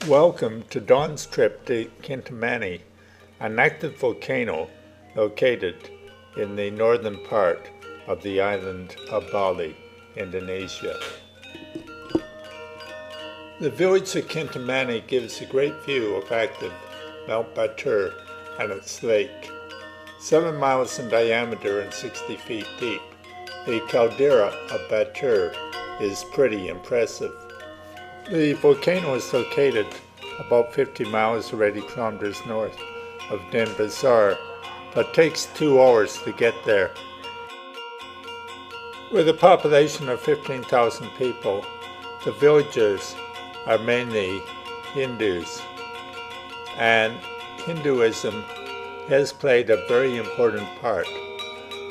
Welcome to Dawn's trip to Kintamani, an active volcano located in the northern part of the island of Bali, Indonesia. The village of Kintamani gives a great view of active Mt Batur and its lake. 7 miles in diameter and 60 feet deep, the caldera of Batur is pretty impressive. The volcano is located about 50 miles or 80 kilometers north of Mt Batur, but takes 2 hours to get there. With a population of 15,000 people, the villagers are mainly Hindus, and Hinduism has played a very important part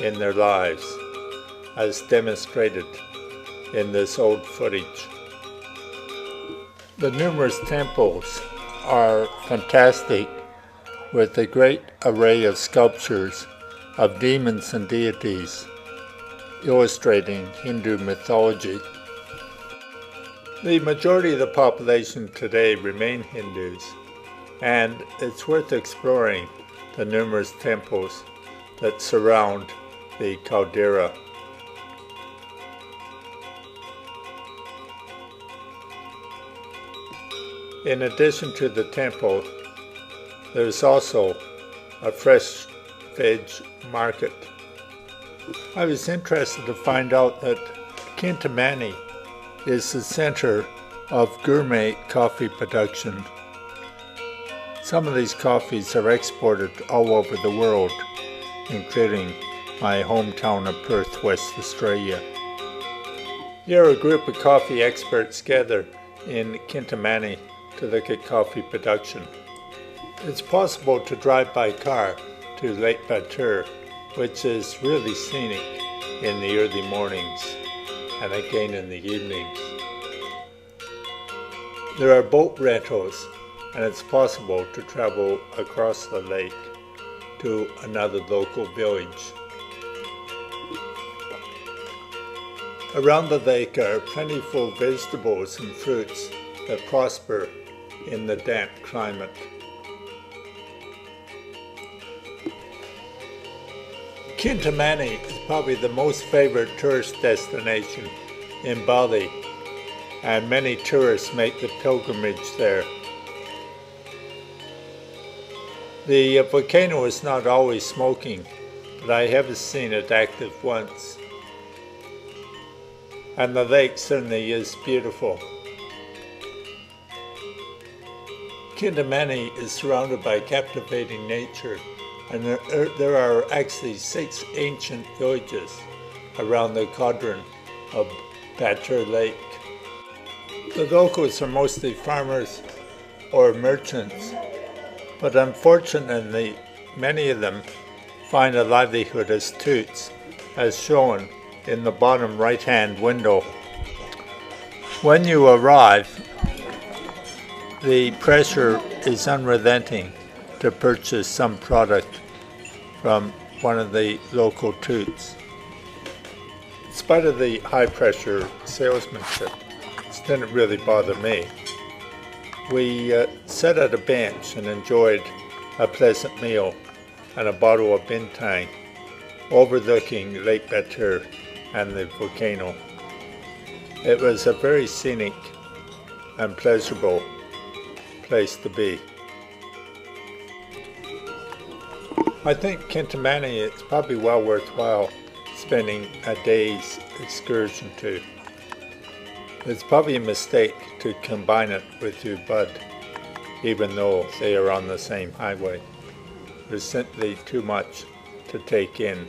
in their lives, as demonstrated in this old footage. The numerous temples are fantastic, with a great array of sculptures of demons and deities illustrating Hindu mythology. The majority of the population today remain Hindus, and it's worth exploring the numerous temples that surround the caldera. In addition to the temple, there's also a fresh veg market. I was interested to find out that Kintamani is the center of gourmet coffee production. Some of these coffees are exported all over the world, including my hometown of Perth, West Australia. Here a group of coffee experts gather in Kintamani to look at coffee production. It's possible to drive by car to Lake Batur, which is really scenic in the early mornings and again in the evenings. There are boat rentals, and it's possible to travel across the lake to another local village. Around the lake are plentiful vegetables and fruits that prosper in the damp climate. Kintamani is probably the most favored tourist destination in Bali, and many tourists make the pilgrimage there. The volcano is not always smoking, but I have seen it active once. And the lake certainly is beautiful. Kintamani is surrounded by captivating nature, and there are actually 6 ancient villages around the quadrant of Batur Lake. The locals are mostly farmers or merchants, but unfortunately many of them find a livelihood as toots, as shown in the bottom right-hand window. When you arrive, the pressure is unrelenting to purchase some product from one of the local toots. In spite of the high-pressure salesmanship, this didn't really bother me. We sat at a bench and enjoyed a pleasant meal and a bottle of bintang overlooking Lake Batur and the volcano. It was a very scenic and pleasurable place to be. I think Kintamani is probably well worthwhile spending a day's excursion to. It's probably a mistake to combine it with your bud, even though they are on the same highway. There's simply too much to take in.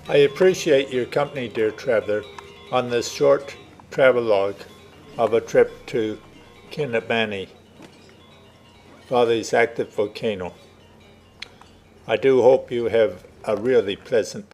I appreciate your company, dear traveler, on this short travelogue of a trip to Kintamani, Bali's active volcano. I do hope you have a really pleasant